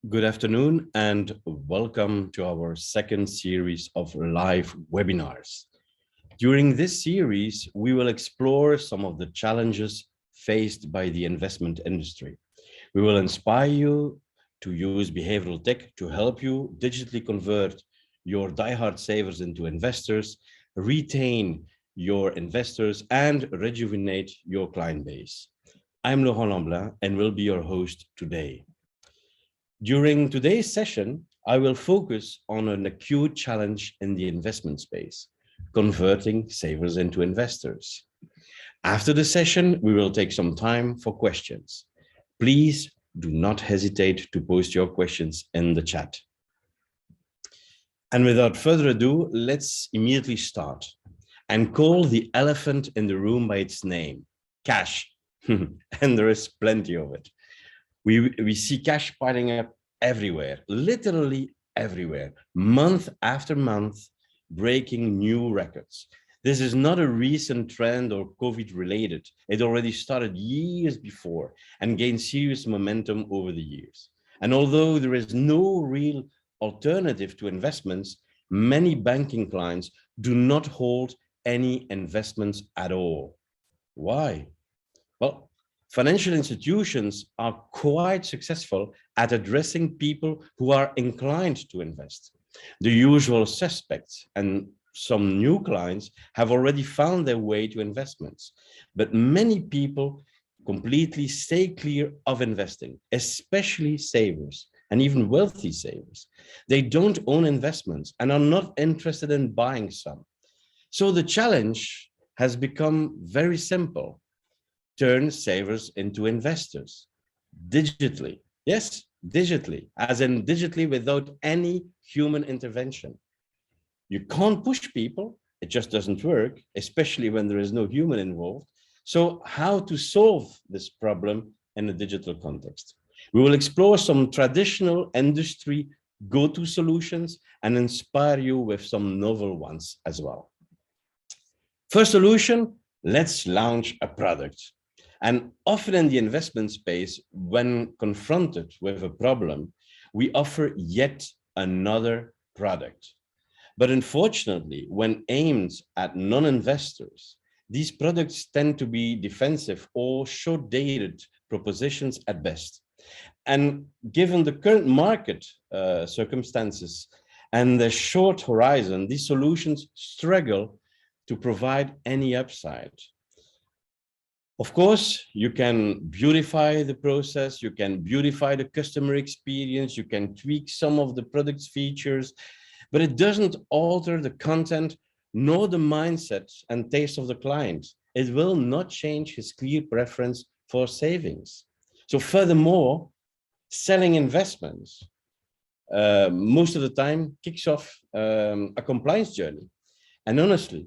Good afternoon and welcome to our second series of live webinars. During this series, we will explore some of the challenges faced by the investment industry. We will inspire you to use behavioral tech to help you digitally convert your diehard savers into investors, retain your investors, and rejuvenate your client base. I'm Laurent Lamblin and will be your host today. During today's session, I will focus on an acute challenge in the investment space, converting savers into investors. After the session, we will take some time for questions. Please do not hesitate to post your questions in the chat. And without further ado, let's immediately start and call the elephant in the room by its name, cash. And there is plenty of it. We see cash piling up everywhere, literally everywhere, month after month, breaking new records. This is not a recent trend or COVID related. It already started years before and gained serious momentum over the years. And although there is no real alternative to investments, many banking clients do not hold any investments at all. Why? Well, financial institutions are quite successful at addressing people who are inclined to invest. The usual suspects and some new clients have already found their way to investments, but many people completely stay clear of investing, especially savers and even wealthy savers. They don't own investments and are not interested in buying some. So the challenge has become very simple. Turn savers into investors digitally. Yes, digitally, as in digitally without any human intervention. You can't push people, it just doesn't work, especially when there is no human involved. So how to solve this problem in a digital context? We will explore some traditional industry go-to solutions and inspire you with some novel ones as well. First solution, let's launch a product. And often in the investment space, when confronted with a problem, we offer yet another product. But unfortunately, when aimed at non-investors, these products tend to be defensive or short-dated propositions at best. And given the current market circumstances and the short horizon, these solutions struggle to provide any upside. Of course, you can beautify the process, you can beautify the customer experience, you can tweak some of the product's features, but it doesn't alter the content nor the mindset and taste of the client. It will not change his clear preference for savings. So furthermore, selling investments most of the time kicks off a compliance journey. And honestly,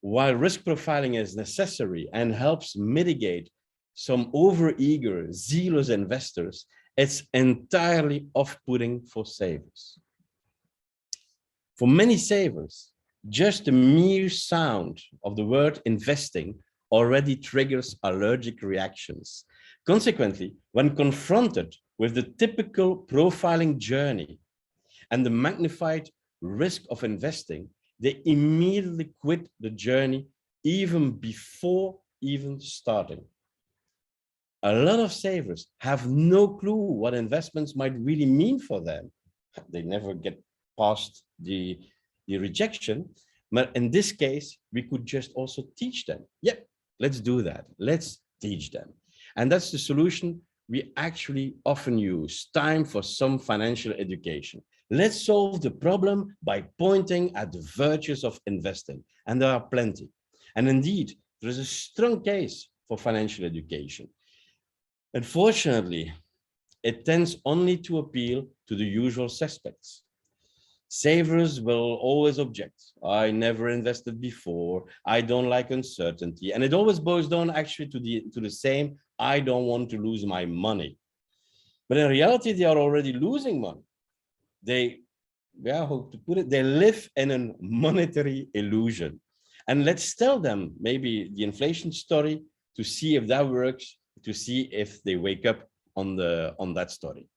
while risk profiling is necessary and helps mitigate some overeager, zealous investors, it's entirely off-putting for savers. For many savers, just the mere sound of the word investing already triggers allergic reactions. Consequently, when confronted with the typical profiling journey and the magnified risk of investing, they immediately quit the journey even before even starting. A lot of savers have no clue what investments might really mean for them. They never get past the rejection. But in this case, we could just also teach them. Yep, let's do that. Let's teach them. And that's the solution we actually often use, time for some financial education. Let's solve the problem by pointing at the virtues of investing. And there are plenty. And indeed, there is a strong case for financial education. Unfortunately, it tends only to appeal to the usual suspects. Savers will always object. I never invested before. I don't like uncertainty. And it always boils down actually to the same, I don't want to lose my money. But in reality, they are already losing money. How to put it, they live in a monetary illusion. And let's tell them maybe the inflation story to see if that works, to see if they wake up on that story.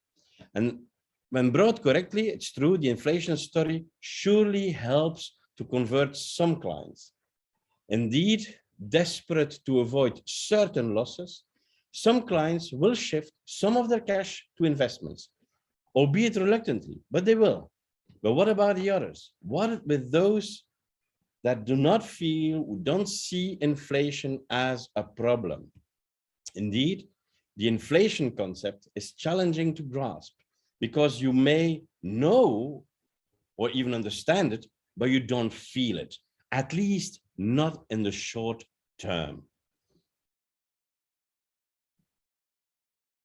And when brought correctly, it's true, the inflation story surely helps to convert some clients. Indeed, desperate to avoid certain losses, some clients will shift some of their cash to investments, albeit reluctantly, but they will. But what about the others? What with those that do not feel, who don't see inflation as a problem? Indeed, the inflation concept is challenging to grasp because you may know or even understand it, but you don't feel it, at least not in the short term.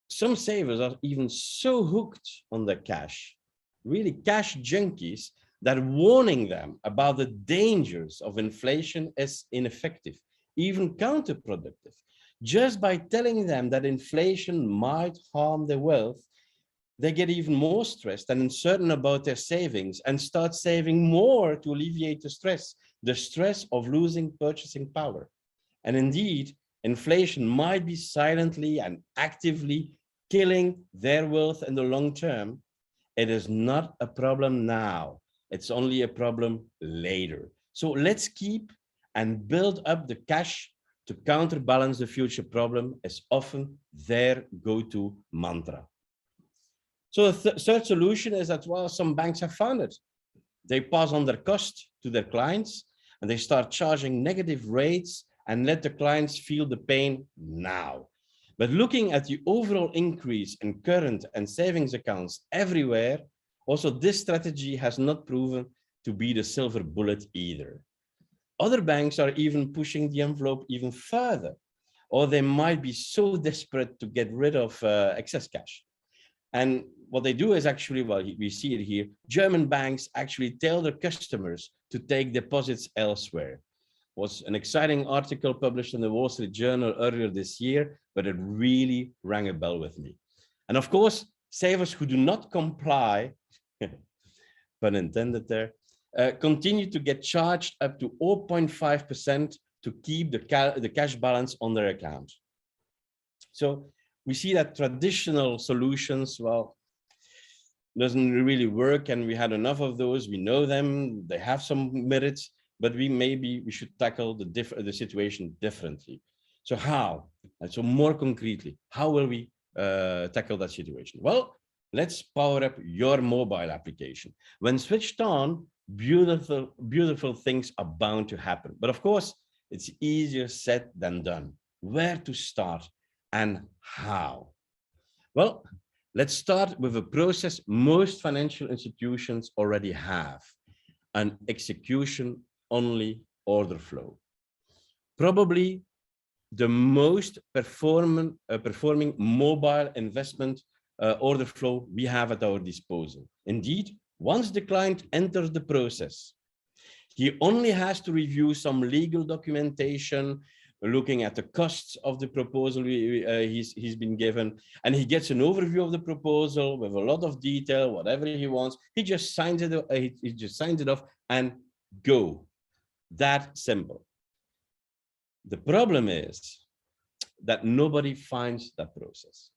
Some savers are even so hooked on their cash, really cash junkies, that warning them about the dangers of inflation is ineffective, even counterproductive. Just by telling them that inflation might harm their wealth, they get even more stressed and uncertain about their savings and start saving more to alleviate the stress of losing purchasing power. And indeed, inflation might be silently and actively killing their wealth in the long term. It is not a problem now. It's only a problem later. So let's keep and build up the cash to counterbalance the future problem is often their go-to mantra. So the third solution is that, well, some banks have found it. They pass on their cost to their clients and they start charging negative rates and let the clients feel the pain now. But looking at the overall increase in current and savings accounts everywhere, also this strategy has not proven to be the silver bullet either. Other banks are even pushing the envelope even further, or they might be so desperate to get rid of excess cash. And what they do is actually, well, we see it here, German banks actually tell their customers to take deposits elsewhere. Was an exciting article published in the Wall Street Journal earlier this year, but it really rang a bell with me. And of course, savers who do not comply, pun intended there, continue to get charged up to 0.5% to keep the cash balance on their account. So we see that traditional solutions, well, doesn't really work, and we had enough of those. We know them, they have some merits, but we should tackle the situation differently. So how? And so more concretely, how will we tackle that situation? Well, let's power up your mobile application. When switched on, beautiful things are bound to happen. But of course, it's easier said than done. Where to start and how? Well, let's start with a process most financial institutions already have, an execution-only order flow. Probably the most performing mobile investment order flow we have at our disposal. Indeed, once the client enters the process, he only has to review some legal documentation, looking at the costs of the proposal he's been given, and he gets an overview of the proposal with a lot of detail, whatever he wants. He just signs it off and go. That simple. The problem is that nobody finds that process.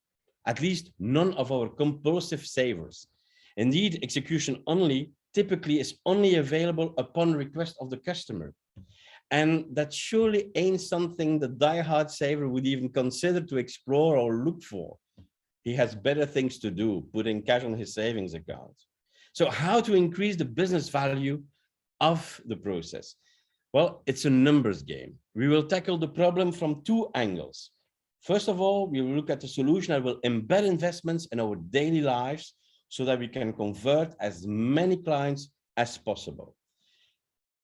At least none of our compulsive savers. Indeed, execution only typically is only available upon request of the customer. And that surely ain't something the diehard saver would even consider to explore or look for. He has better things to do, putting cash on his savings account. So how to increase the business value of the process? Well, it's a numbers game. We will tackle the problem from two angles. First of all, we will look at the solution that will embed investments in our daily lives so that we can convert as many clients as possible.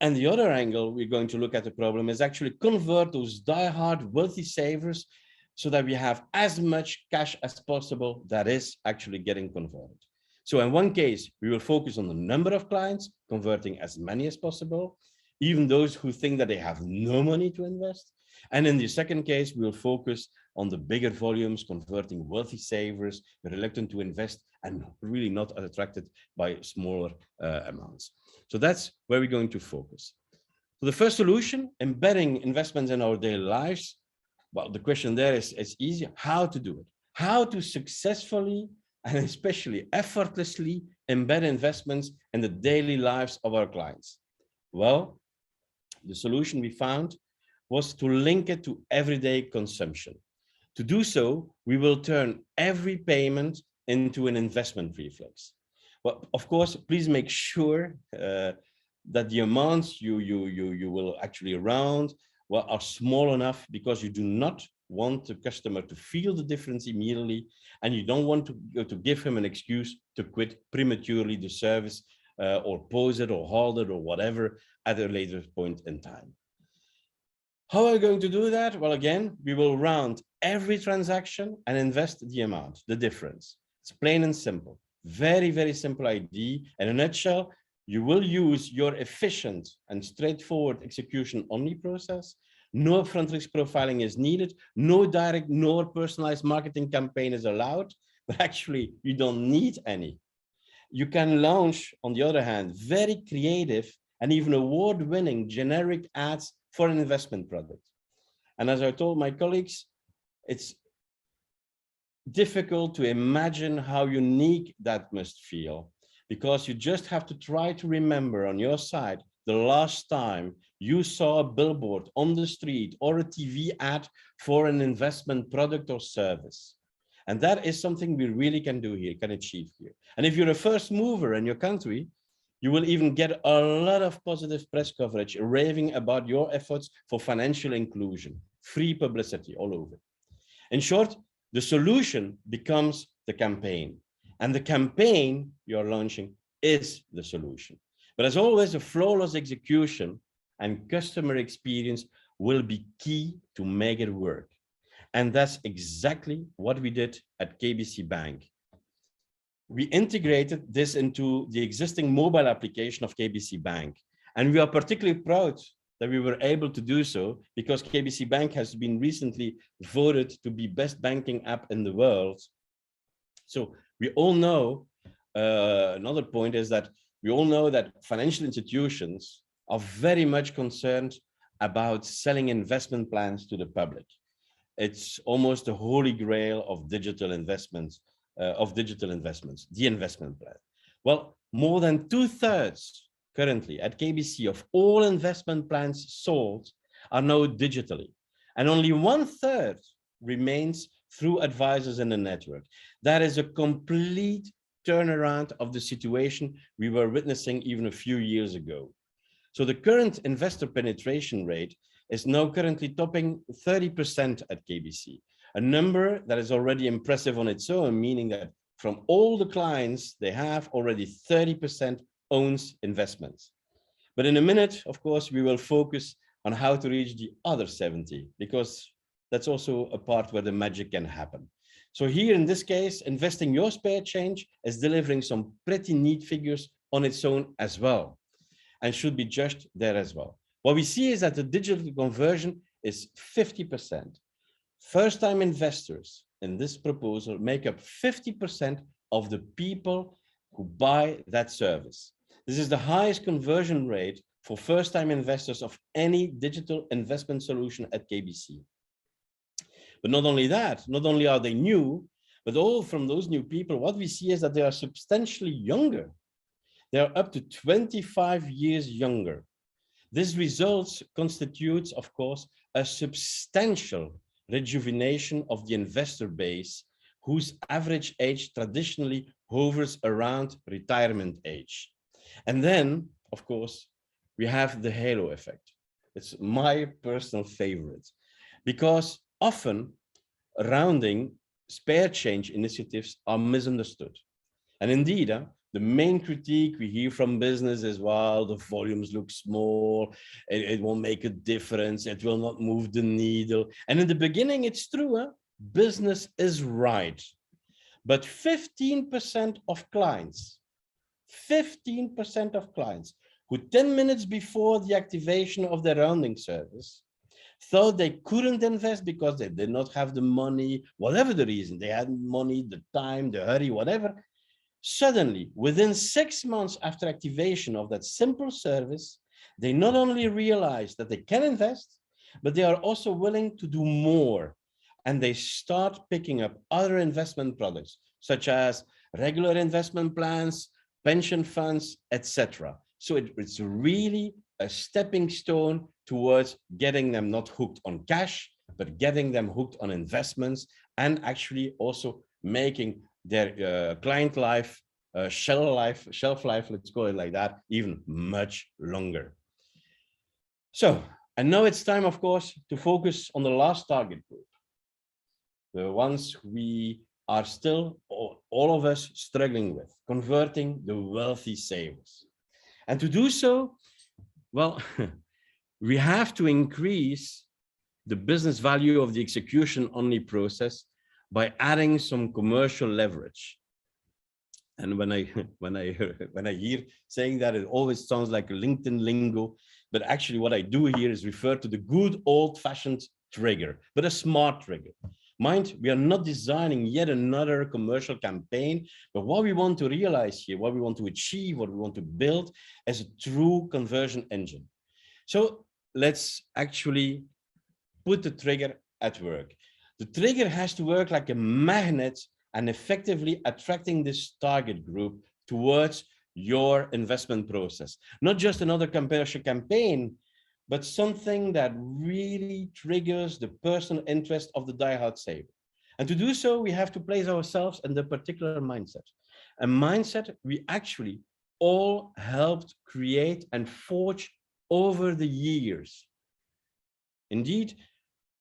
And the other angle we're going to look at the problem is actually convert those diehard wealthy savers so that we have as much cash as possible that is actually getting converted. So in one case, we will focus on the number of clients, converting as many as possible, even those who think that they have no money to invest. And in the second case, we will focus on the bigger volumes, converting wealthy savers, reluctant to invest, and really not attracted by smaller amounts. So that's where we're going to focus. So the first solution, embedding investments in our daily lives. Well, the question there is easy. How to do it? How to successfully and especially effortlessly embed investments in the daily lives of our clients? Well, the solution we found was to link it to everyday consumption. To do so, we will turn every payment into an investment reflex. Well, of course, please make sure that the amounts you will actually round well, are small enough, because you do not want the customer to feel the difference immediately, and you don't want to give him an excuse to quit prematurely the service or pause it or hold it or whatever at a later point in time. How are we going to do that? Well, again, we will round every transaction and invest the amount, the difference. It's plain and simple. Very, very simple idea. In a nutshell, you will use your efficient and straightforward execution only process. No upfront risk profiling is needed. No direct nor personalized marketing campaign is allowed, but actually you don't need any. You can launch, on the other hand, very creative and even award-winning generic ads for an investment product. And as I told my colleagues, it's difficult to imagine how unique that must feel, because you just have to try to remember on your side the last time you saw a billboard on the street or a TV ad for an investment product or service. And that is something we really can do here, can achieve here. And if you're a first mover in your country, you will even get a lot of positive press coverage raving about your efforts for financial inclusion, free publicity all over. In short, the solution becomes the campaign, and the campaign you're launching is the solution. But as always, a flawless execution and customer experience will be key to make it work. And that's exactly what we did at KBC Bank. We integrated this into the existing mobile application of KBC Bank. And we are particularly proud that we were able to do so, because KBC Bank has been recently voted to be best banking app in the world. So we all know, another point is that we all know that financial institutions are very much concerned about selling investment plans to the public. It's almost the holy grail of digital investments, the investment plan. Well, more than 2/3 currently at KBC of all investment plans sold are now digitally, and only 1/3 remains through advisors in the network. That is a complete turnaround of the situation we were witnessing even a few years ago. So the current investor penetration rate is now currently topping 30% at KBC, a number that is already impressive on its own, meaning that from all the clients they have, already 30% owns investments. But in a minute, of course, we will focus on how to reach the other 70, because that's also a part where the magic can happen. So here in this case, investing your spare change is delivering some pretty neat figures on its own as well, and should be judged there as well. What we see is that the digital conversion is 50%. First-time investors in this proposal make up 50% of the people who buy that service. This is the highest conversion rate for first-time investors of any digital investment solution at KBC. But not only that, not only are they new, but all from those new people, what we see is that they are substantially younger. They are up to 25 years younger. This result constitutes, of course, a substantial rejuvenation of the investor base, whose average age traditionally hovers around retirement age. And then, of course, we have the halo effect. It's my personal favorite, because often rounding spare change initiatives are misunderstood. And indeed, the main critique we hear from business is, well, the volumes look small, it won't make a difference, it will not move the needle. And in the beginning, it's true, business is right. But 15% of clients, 15% of clients who 10 minutes before the activation of their rounding service thought they couldn't invest because they did not have the money, whatever the reason, they had money, the time, the hurry, whatever. Suddenly, within 6 months after activation of that simple service, they not only realize that they can invest, but they are also willing to do more. And they start picking up other investment products, such as regular investment plans, pension funds, etc. So it's really a stepping stone towards getting them not hooked on cash, but getting them hooked on investments, and actually also making their client life, shelf life, let's call it like that, even much longer. So, and now it's time, of course, to focus on the last target group, the ones we are still, all of us, struggling with, converting the wealthy savers. And to do so, well, we have to increase the business value of the execution only process by adding some commercial leverage. And when I hear saying that, it always sounds like a LinkedIn lingo, but actually what I do here is refer to the good old-fashioned trigger, but a smart trigger. Mind, we are not designing yet another commercial campaign, but what we want to realize here, what we want to achieve, what we want to build as a true conversion engine. So let's actually put the trigger at work. The trigger has to work like a magnet and effectively attracting this target group towards your investment process. Not just another commercial campaign, but something that really triggers the personal interest of the diehard saver. And to do so, we have to place ourselves in the particular mindset. A mindset we actually all helped create and forge over the years. Indeed,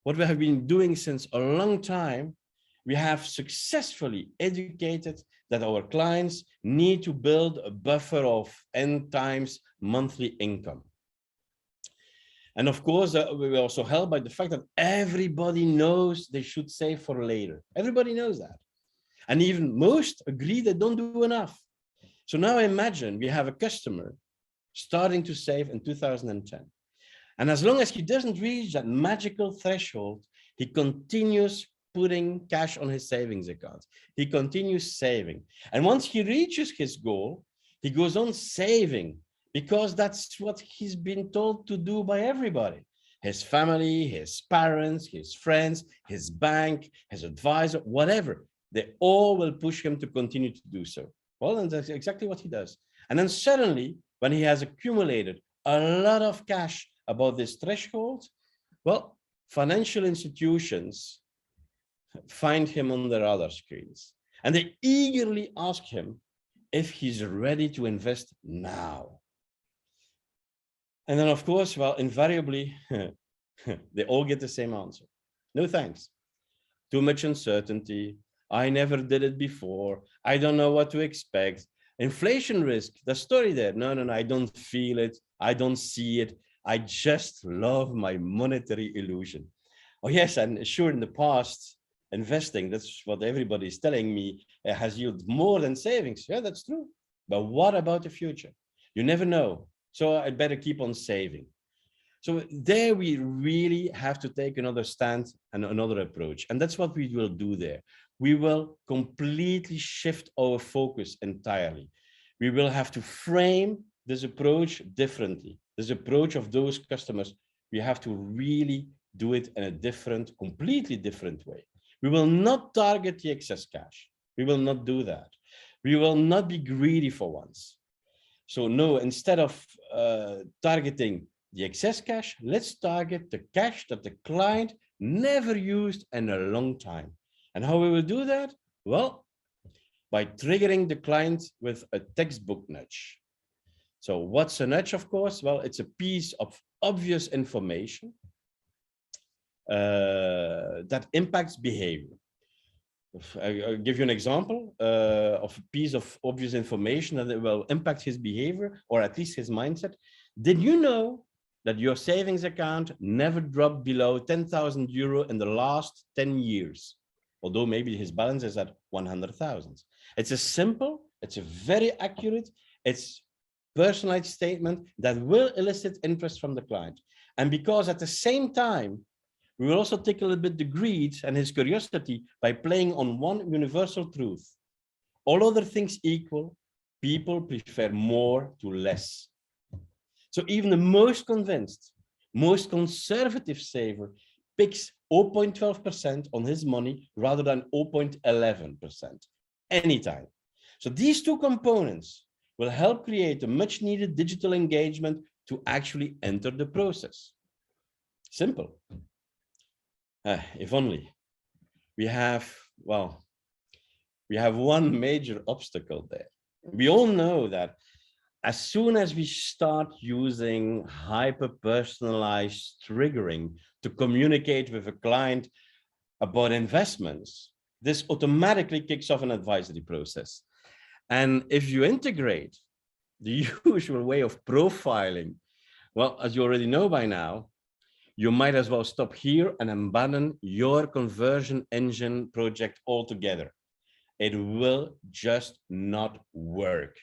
what we have been doing since a long time, we have successfully educated that our clients need to build a buffer of N times monthly income. And of course, we were also helped by the fact that everybody knows they should save for later. Everybody knows that. And even most agree they don't do enough. So now imagine we have a customer starting to save in 2010. And as long as he doesn't reach that magical threshold, he continues putting cash on his savings account. He continues saving. And once he reaches his goal, he goes on saving because that's what he's been told to do by everybody. His family, his parents, his friends, his bank, his advisor, whatever. They all will push him to continue to do so. Well, and that's exactly what he does. And then suddenly, when he has accumulated a lot of cash above this threshold, well, financial institutions find him on their radar screens. And they eagerly ask him if he's ready to invest now. And then, of course, well, invariably, they all get the same answer. No thanks. Too much uncertainty. I never did it before. I don't know what to expect. Inflation risk, the story there. No, I don't feel it. I don't see it. I just love my monetary illusion. Oh yes, and sure, in the past, investing, that's what everybody is telling me, has yielded more than savings. Yeah, that's true. But what about the future? You never know. So I'd better keep on saving. So there we really have to take another stand and another approach. And that's what we will do there. We will completely shift our focus entirely. We will have to frame this approach differently. This approach of those customers, we have to really do it in a different, completely different way. We will not target the excess cash. We will not do that. We will not be greedy for once. So no, instead of targeting the excess cash, let's target the cash that the client never used in a long time. And how we will do that? Well, by triggering the client with a textbook nudge. So what's a nudge, of course? Well, it's a piece of obvious information that impacts behavior. I'll give you an example of a piece of obvious information that will impact his behavior, or at least his mindset. Did you know that your savings account never dropped below 10,000 euro in the last 10 years? Although maybe his balance is at 100,000. It's a simple, it's a very accurate, it's personalized statement that will elicit interest from the client. And because at the same time, we will also take a little bit the greed and his curiosity by playing on one universal truth. All other things equal, people prefer more to less. So even the most convinced, most conservative saver picks 0.12% on his money rather than 0.11% anytime. So these two components will help create a much needed digital engagement to actually enter the process. Simple. If only. We have one major obstacle there. We all know that as soon as we start using hyper-personalized triggering to communicate with a client about investments, this automatically kicks off an advisory process. And if you integrate the usual way of profiling, well, as you already know by now, you might as well stop here and abandon your conversion engine project altogether. It will just not work.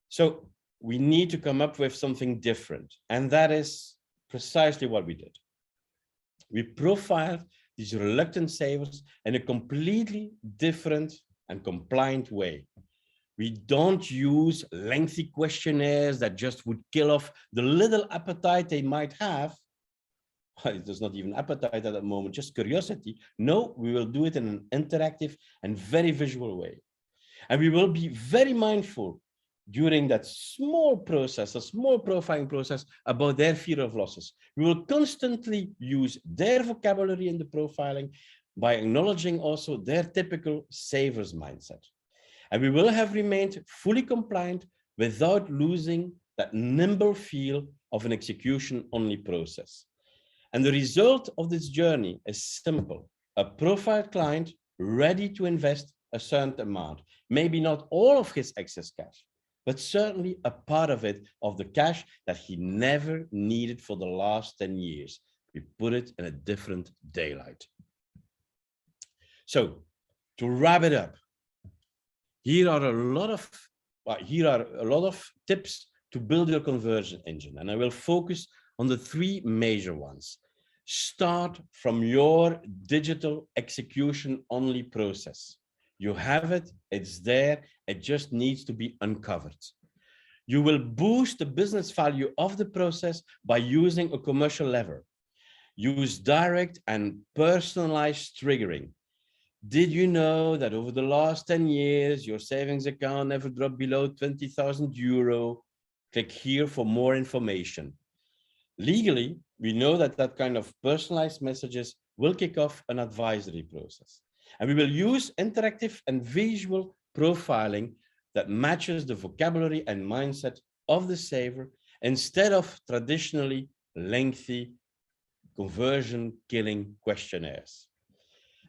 So we need to come up with something different. And that is precisely what we did. We profiled these reluctant savers in a completely different and compliant way. We don't use lengthy questionnaires that just would kill off the little appetite they might have. There's not even appetite at that moment, just curiosity. No, we will do it in an interactive and very visual way. And we will be very mindful during that small process, a small profiling process, about their fear of losses. We will constantly use their vocabulary in the profiling by acknowledging also their typical saver's mindset. And we will have remained fully compliant without losing that nimble feel of an execution-only process. And the result of this journey is simple: a profiled client ready to invest a certain amount, maybe not all of his excess cash, but certainly a part of it, of the cash that he never needed for the last 10 years. We put it in a different daylight. So to wrap it up, here are a lot of tips to build your conversion engine, and I will focus on the three major ones. Start from your digital execution only process. You have it, it's there, it just needs to be uncovered. You will boost the business value of the process by using a commercial lever. Use direct and personalized triggering. Did you know that over the last 10 years, your savings account never dropped below 20,000 euro? Click here for more information. Legally, we know that that kind of personalized messages will kick off an advisory process. And we will use interactive and visual profiling that matches the vocabulary and mindset of the saver instead of traditionally lengthy conversion killing questionnaires.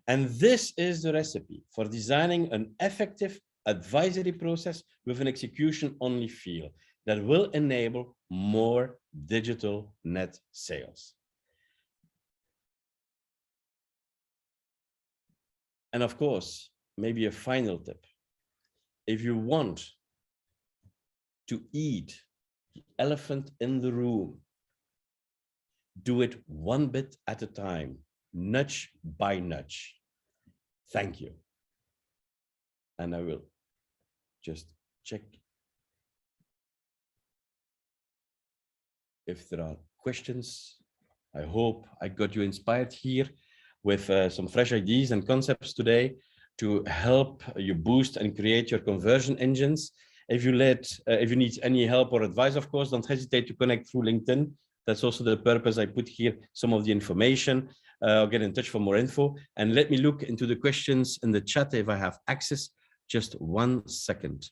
And this is the recipe for designing an effective advisory process with an execution-only feel that will enable more digital net sales. And of course, maybe a final tip. If you want to eat the elephant in the room, do it one bit at a time, nudge by nudge. Thank you. And I will just check if there are questions. I hope I got you inspired here with some fresh ideas and concepts today to help you boost and create your conversion engines. If you need any help or advice, of course, don't hesitate to connect through LinkedIn. That's also the purpose. I put here some of the information. I'll get in touch for more info. And let me look into the questions in the chat if I have access. Just 1 second.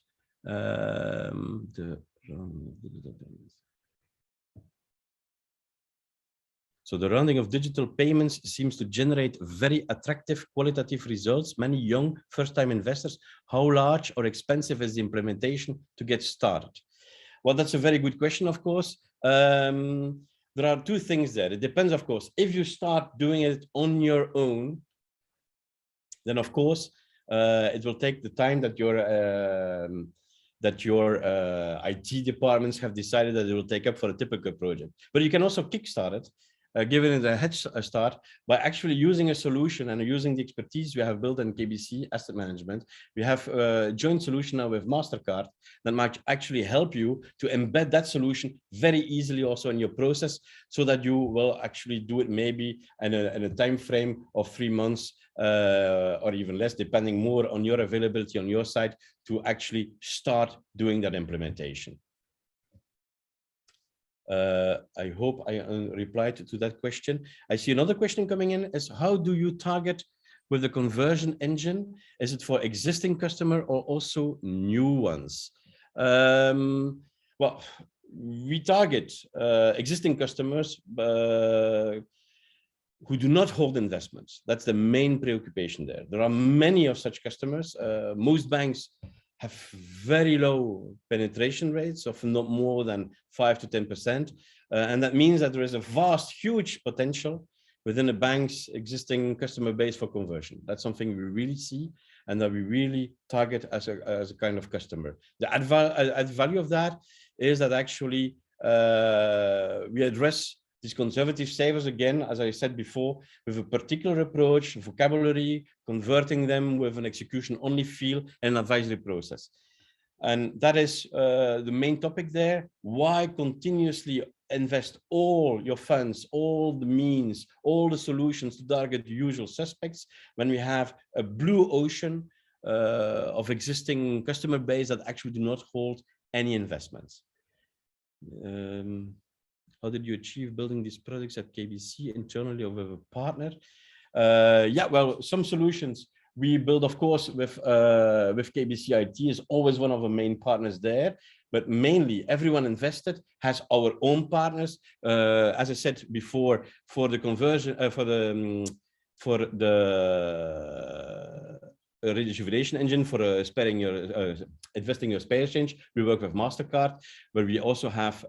So the rounding of digital payments seems to generate very attractive qualitative results. Many young first-time investors. How large or expensive is the implementation to get started? Well, that's a very good question, of course. There are two things there. It depends, of course. If you start doing it on your own, then of course, it will take the time that your IT departments have decided that it will take up for a typical project. But you can also kickstart it giving it a head start by actually using a solution and using the expertise we have built in KBC Asset Management. We have a joint solution now with MasterCard that might actually help you to embed that solution very easily also in your process, so that you will actually do it maybe in a time frame of 3 months or even less, depending more on your availability on your side to actually start doing that implementation. I hope I replied to that question. I see another question coming in is, how do you target with the conversion engine? Is it for existing customer or also new ones? Well, we target existing customers who do not hold investments. That's the main preoccupation there. There are many of such customers. Most banks have very low penetration rates of not more than 5 to 10%. And that means that there is a vast, huge potential within a bank's existing customer base for conversion. That's something we really see and that we really target as a kind of customer. The add value of that is that actually we address these conservative savers, again, as I said before, with a particular approach, vocabulary, converting them with an execution-only feel and advisory process. And that is the main topic there. Why continuously invest all your funds, all the means, all the solutions to target the usual suspects when we have a blue ocean of existing customer base that actually do not hold any investments? How did you achieve building these products at KBC internally or with a partner? Yeah, well, some solutions we build, of course, with KBC IT is always one of the main partners there, but mainly everyone invested has our own partners. As I said before, for the conversion, for the rejuvenation engine, for sparing your investing your spare change, we work with MasterCard, but we also have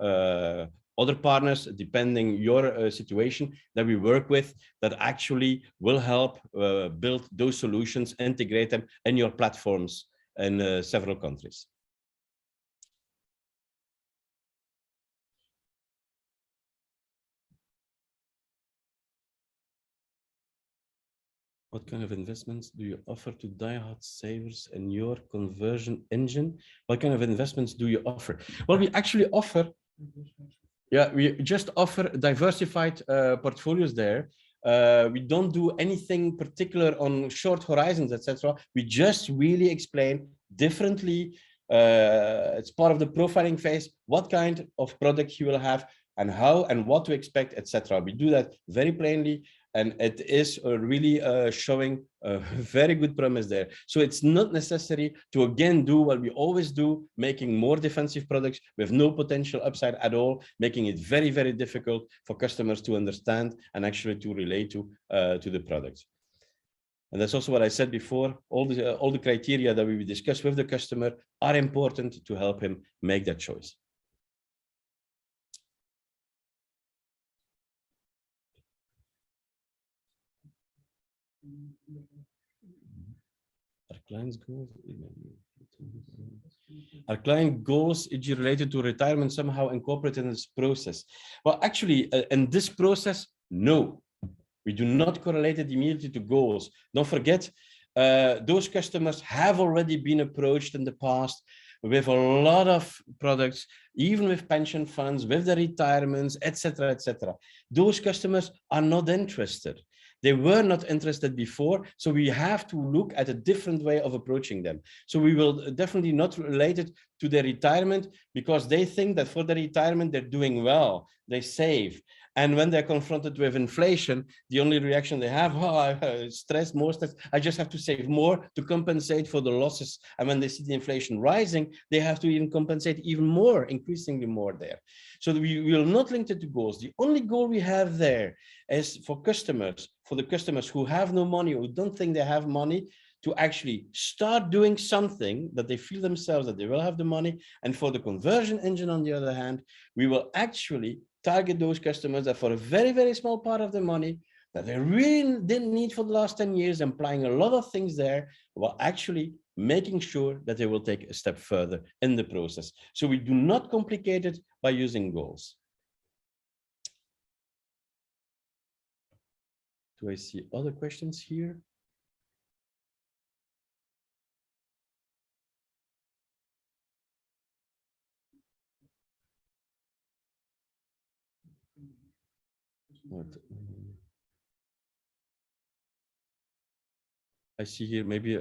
other partners, depending your situation, that we work with that actually will help build those solutions, integrate them in your platforms in several countries. What kind of investments do you offer to diehard savers in your conversion engine? What kind of investments do you offer? Well, we actually offer, yeah, we just offer diversified portfolios there. We don't do anything particular on short horizons, etc. We just really explain differently. It's part of the profiling phase, what kind of product you will have and how and what to expect, etc. We do that very plainly. And it is really showing a very good promise there. So it's not necessary to again do what we always do, making more defensive products with no potential upside at all, making it very, very difficult for customers to understand and actually to relate to the product. And that's also what I said before. All the criteria that we discuss with the customer are important to help him make that choice. Our client goals, is related to retirement somehow incorporated in this process? Well, actually, in this process, no, we do not correlate it immediately to goals. Don't forget, those customers have already been approached in the past with a lot of products, even with pension funds, with the retirements, etc., etc. Those customers are not interested. They were not interested before, so we have to look at a different way of approaching them. So we will definitely not relate it to their retirement, because they think that for their retirement, they're doing well, they save. And when they're confronted with inflation, the only reaction they have, oh, stress, more stress, I just have to save more to compensate for the losses. And when they see the inflation rising, they have to even compensate even more, increasingly more there. So we will not link it to goals. The only goal we have there is for the customers who have no money, who don't think they have money, to actually start doing something that they feel themselves that they will have the money. And for the conversion engine, on the other hand, we will actually target those customers that for a very, very small part of the money that they really didn't need for the last 10 years, applying a lot of things there, while actually making sure that they will take a step further in the process. So we do not complicate it by using goals. Do I see other questions here? What? I see here maybe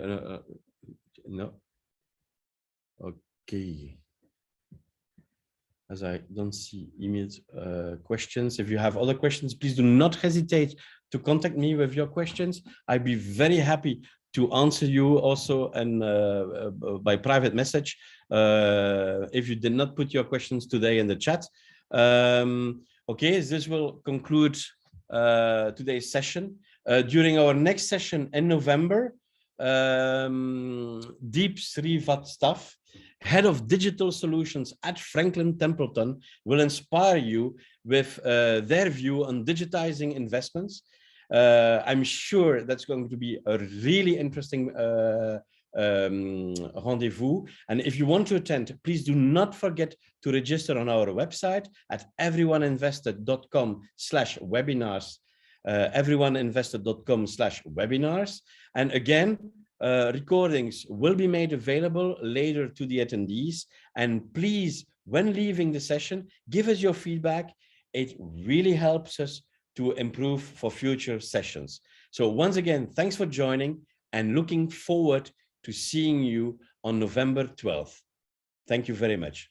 no. Okay. As I don't see emailed questions. If you have other questions, please do not hesitate to contact me with your questions. I'd be very happy to answer you also and by private message if you did not put your questions today in the chat. Okay, this will conclude today's session. During our next session in November, Deep Srivat staff, Head of Digital Solutions at Franklin Templeton, will inspire you with their view on digitizing investments. I'm sure that's going to be a really interesting rendezvous. And if you want to attend, please do not forget to register on our website at everyoneinvested.com/webinars, everyoneinvested.com/webinars. And again, recordings will be made available later to the attendees. And please, when leaving the session, give us your feedback. It really helps us to improve for future sessions. So once again, thanks for joining and looking forward to seeing you on November 12th. Thank you very much.